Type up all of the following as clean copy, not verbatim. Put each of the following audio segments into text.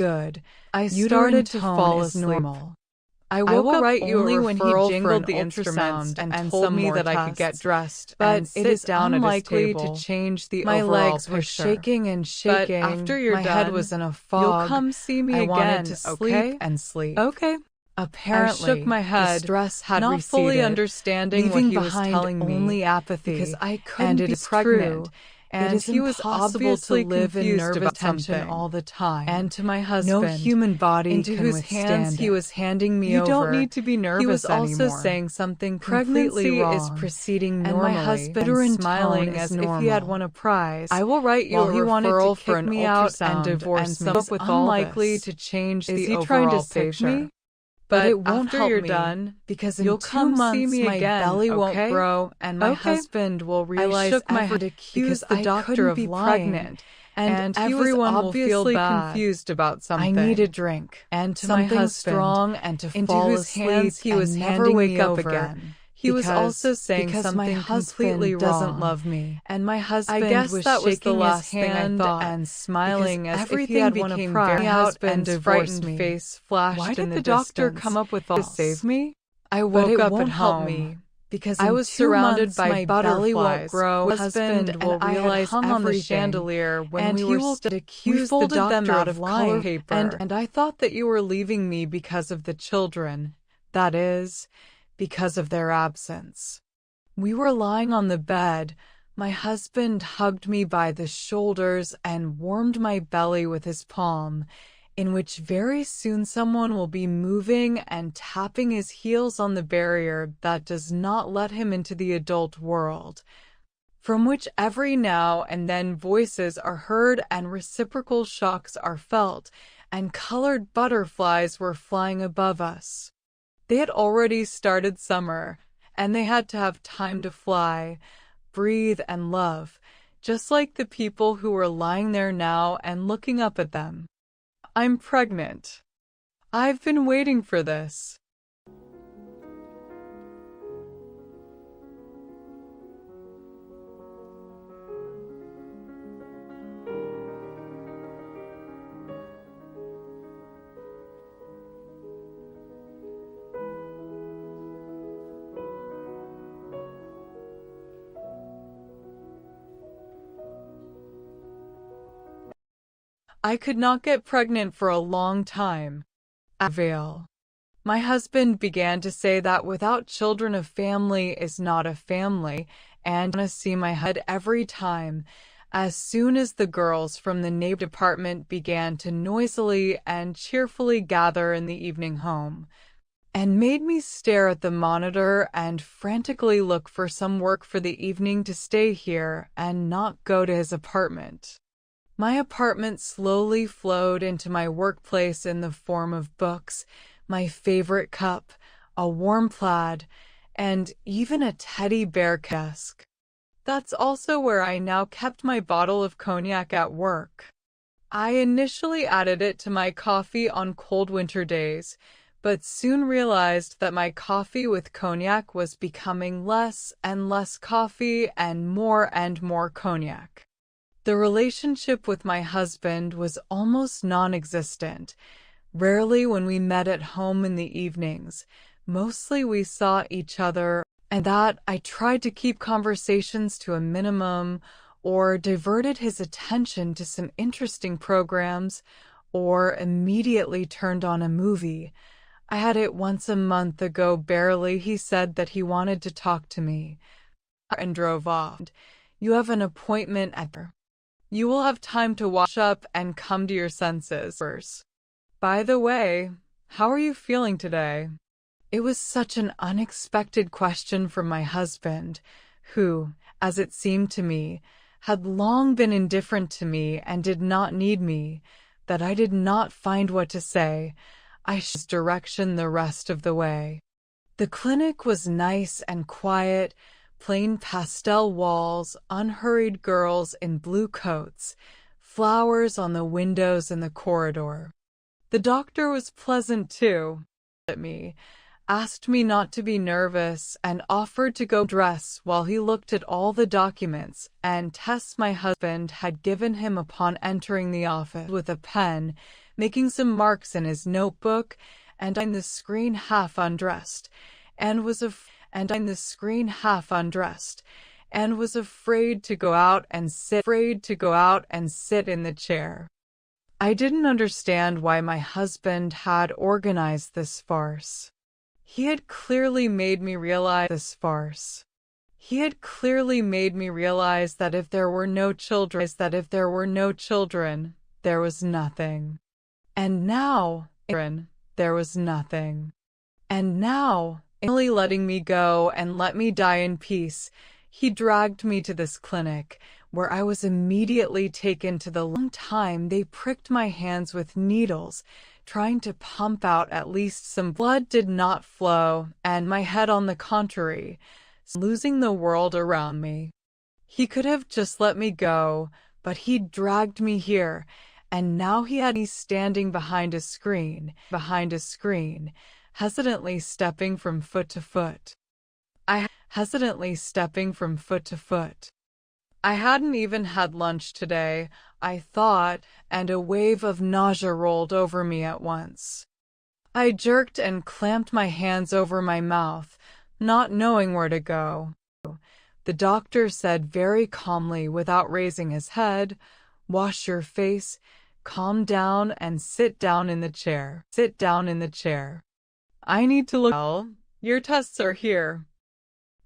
Good. I started to fall asleep. Normal. I woke up only when he jingled the instrument and told me that I could get dressed, but it is unlikely to change the overall picture. My legs were shaking and shaking. But after you're done, my head was in a fog. You'll come see me again. I wanted to sleep and sleep. Okay. Apparently, I shook my head, stress had not receded, fully understanding what he was telling me, only apathy, because I couldn't be pregnant. And he was obviously live in nervous tension all the time. And to my husband, no human body into whose hands he was handing me over. You don't need to be nervous anymore. He was also saying something completely wrong. Pregnancy is proceeding normally, and my husband and smiling as if he had won a prize. I will write you a referral for an ultrasound and divorce me. With unlikely to change the overall picture. Is he trying to save me? But it won't help you're done, because in you'll 2 months see me my again, belly won't grow, and my husband will realize I shook my head because the doctor of pregnant, and everyone will feel confused about something. I need a drink, and to something my husband, strong, and to into fall whose asleep hands he was never wake up again. He was also saying something completely wrong. Doesn't love me, and my husband was shaking his hand and smiling as everything if he had became very out and a frightened face flashed. Why did the doctor come up with all to save me? I woke up at home because I was surrounded by butterflies. Won't grow. Husband will realize hung on the chandelier when we were accused the doctor out of color paper, and I thought that you were leaving me because of the children. That is, because of their absence. We were lying on the bed. My husband hugged me by the shoulders and warmed my belly with his palm, in which very soon someone will be moving and tapping his heels on the barrier that does not let him into the adult world, from which every now and then voices are heard and reciprocal shocks are felt, and colored butterflies were flying above us. They had already started summer, and they had to have time to fly, breathe, and love, just like the people who were lying there now and looking up at them. I'm pregnant. I've been waiting for this. I could not get pregnant for a long time. Avail. My husband began to say that without children a family is not a family, and I see my head every time, as soon as the girls from the neighbor department began to noisily and cheerfully gather in the evening home, and made me stare at the monitor and frantically look for some work for the evening to stay here and not go to his apartment. My apartment slowly flowed into my workplace in the form of books, my favorite cup, a warm plaid, and even a teddy bear desk. That's also where I now kept my bottle of cognac at work. I initially added it to my coffee on cold winter days, but soon realized that my coffee with cognac was becoming less and less coffee and more cognac. The relationship with my husband was almost non-existent. Rarely when we met at home in the evenings. Mostly we saw each other, and that I tried to keep conversations to a minimum, or diverted his attention to some interesting programs, or immediately turned on a movie. I had it once a month ago barely. He said that he wanted to talk to me, and drove off. You have an appointment at the... You will have time to wash up and come to your senses. By the way, how are you feeling today? It was such an unexpected question from my husband, who, as it seemed to me, had long been indifferent to me and did not need me, that I did not find what to say. I showed direction the rest of the way. The clinic was nice and quiet, plain pastel walls, unhurried girls in blue coats, flowers on the windows in the corridor. The doctor was pleasant too. At me, asked me not to be nervous, and offered to go dress while he looked at all the documents and tests my husband had given him upon entering the office with a pen, making some marks in his notebook, and I the screen half undressed, and was afraid to go out and sit in the chair. I didn't understand why my husband had organized this farce. He had clearly made me realize that if there were no children, there was nothing. And now, there was nothing. And now, only letting me go and let me die in peace, he dragged me to this clinic, where I was immediately taken to the long time they pricked my hands with needles, trying to pump out at least some blood did not flow, and my head on the contrary, losing the world around me. He could have just let me go, but he dragged me here, and now he had me standing behind a screen, hesitantly stepping from foot to foot. I hadn't even had lunch today, I thought, and a wave of nausea rolled over me at once. I jerked and clamped my hands over my mouth, not knowing where to go. The doctor said very calmly without raising his head, "Wash your face, calm down and sit down in the chair. I need to look well. Your tests are here."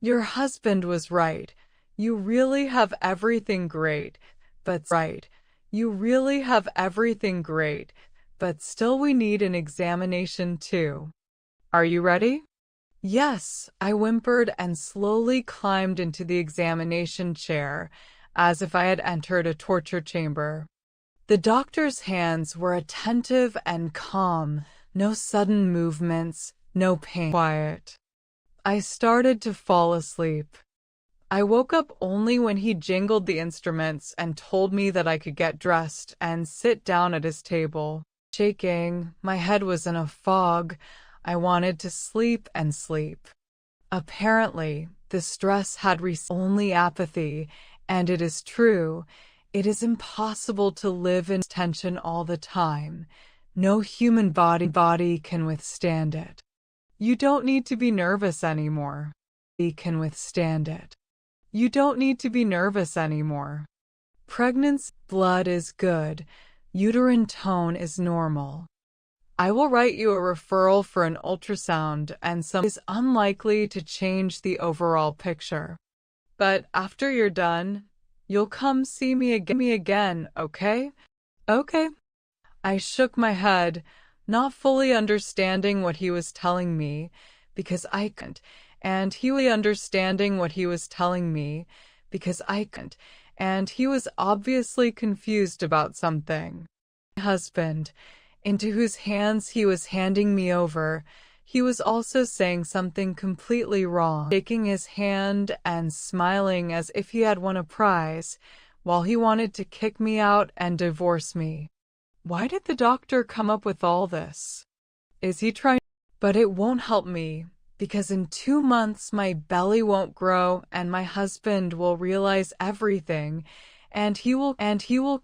Your husband was right. You really have everything great, but still we need an examination too. Are you ready? Yes, I whimpered and slowly climbed into the examination chair, as if I had entered a torture chamber. The doctor's hands were attentive and calm, no sudden movements, no pain. Quiet. I started to fall asleep. I woke up only when he jingled the instruments and told me that I could get dressed and sit down at his table. Shaking, my head was in a fog. I wanted to sleep and sleep. Apparently, the stress had only apathy, and it is true, it is impossible to live in tension all the time. No human body can withstand it. You don't need to be nervous anymore. You don't need to be nervous anymore. Pregnancy blood is good. Uterine tone is normal. I will write you a referral for an ultrasound and some is unlikely to change the overall picture. But after you're done, you'll come see me again, okay? Okay. I shook my head, not fully understanding what he was telling me, because I couldn't. And he was obviously confused about something. My husband, into whose hands he was handing me over, he was also saying something completely wrong, shaking his hand and smiling as if he had won a prize, while he wanted to kick me out and divorce me. Why did the doctor come up with all this? Is he trying? But it won't help me. Because in 2 months my belly won't grow and my husband will realize everything, and he will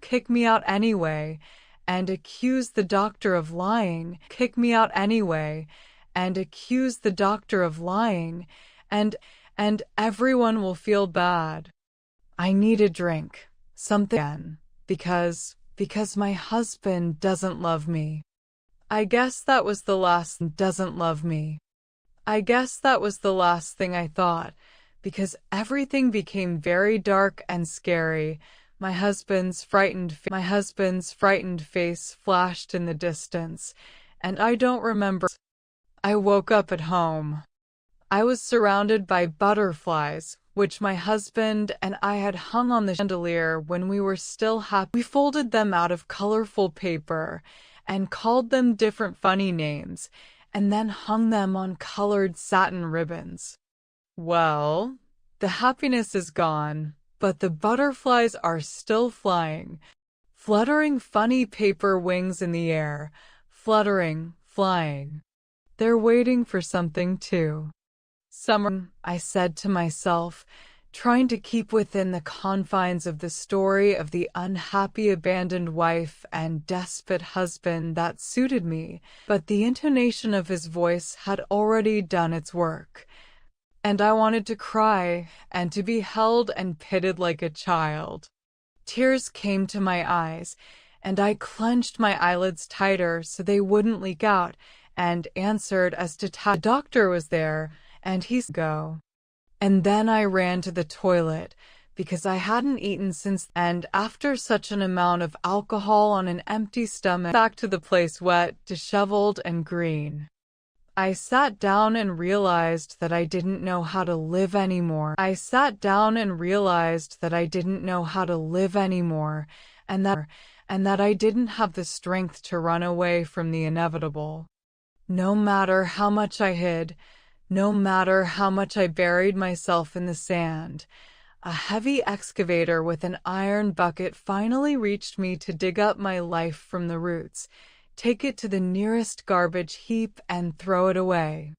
kick me out anyway and accuse the doctor of lying, and everyone will feel bad. I need a drink, something, because my husband doesn't love me. I guess that was the last thing I thought, because everything became very dark and scary. My husband's frightened face flashed in the distance, and I don't remember. I woke up at home. I was surrounded by butterflies, which my husband and I had hung on the chandelier when we were still happy. We folded them out of colorful paper and called them different funny names, and then hung them on colored satin ribbons. Well, the happiness is gone, but the butterflies are still flying, fluttering funny paper wings in the air, flying. They're waiting for something too. Summer, I said to myself, trying to keep within the confines of the story of the unhappy abandoned wife and despot husband that suited me, but the intonation of his voice had already done its work, and I wanted to cry and to be held and pitied like a child. Tears came to my eyes, and I clenched my eyelids tighter so they wouldn't leak out, and answered as to the doctor was there, and he's go. And then I ran to the toilet, because I hadn't eaten since, and after such an amount of alcohol on an empty stomach, back to the place wet, disheveled, and green. I sat down and realized that I didn't know how to live anymore. I sat down and realized that I didn't know how to live anymore, and that I didn't have the strength to run away from the inevitable. No matter how much I hid, no matter how much I buried myself in the sand, a heavy excavator with an iron bucket finally reached me to dig up my life from the roots, take it to the nearest garbage heap, and throw it away.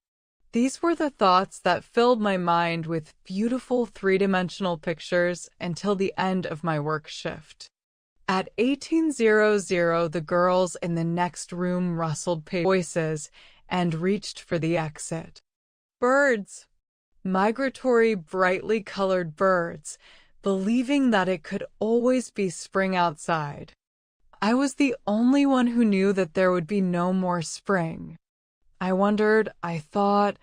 These were the thoughts that filled my mind with beautiful three-dimensional pictures until the end of my work shift. At 1800, the girls in the next room rustled voices and reached for the exit. Birds. Migratory, brightly colored birds, believing that it could always be spring outside. I was the only one who knew that there would be no more spring. I wondered, I thought,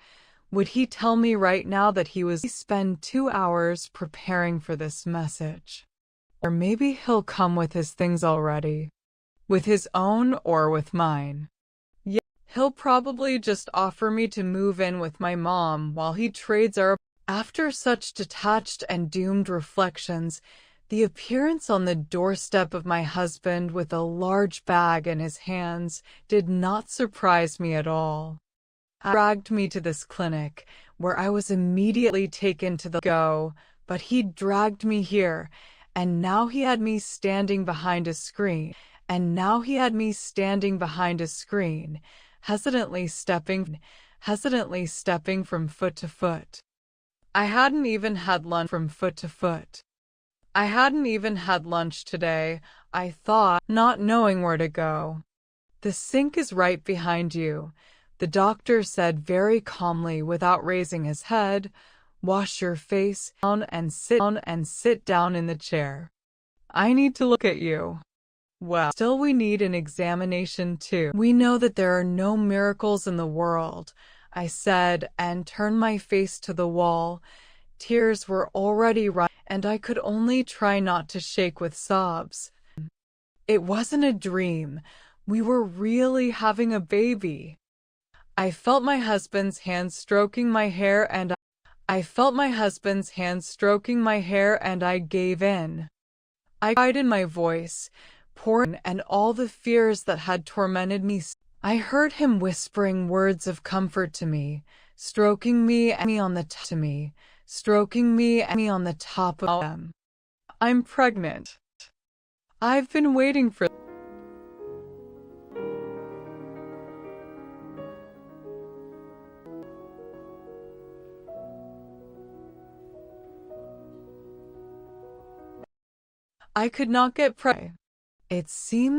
would he tell me right now that he was spend 2 hours preparing for this message? Or maybe he'll come with his things already. With his own or with mine. Yeah, he'll probably just offer me to move in with my mom while he trades our... After such detached and doomed reflections, the appearance on the doorstep of my husband with a large bag in his hands did not surprise me at all. He dragged me to this clinic, where I was immediately taken to the go, but he dragged me here, and now he had me standing behind a screen, hesitantly stepping from foot to foot. I hadn't even had lunch from foot to foot. I hadn't even had lunch today, I thought, not knowing where to go. The sink is right behind you, the doctor said very calmly without raising his head. Wash your face down and sit down in the chair. I need to look at you. Well, still we need an examination too. We know that there are no miracles in the world, I said, and turned my face to the wall. Tears were already running, and I could only try not to shake with sobs. It wasn't a dream. We were really having a baby. I felt my husband's hand stroking my hair and I gave in. I cried in my voice, pouring, and all the fears that had tormented me. I heard him whispering words of comfort to me, stroking me on the top of them. I'm pregnant. I've been waiting for... I could not get pregnant. It seems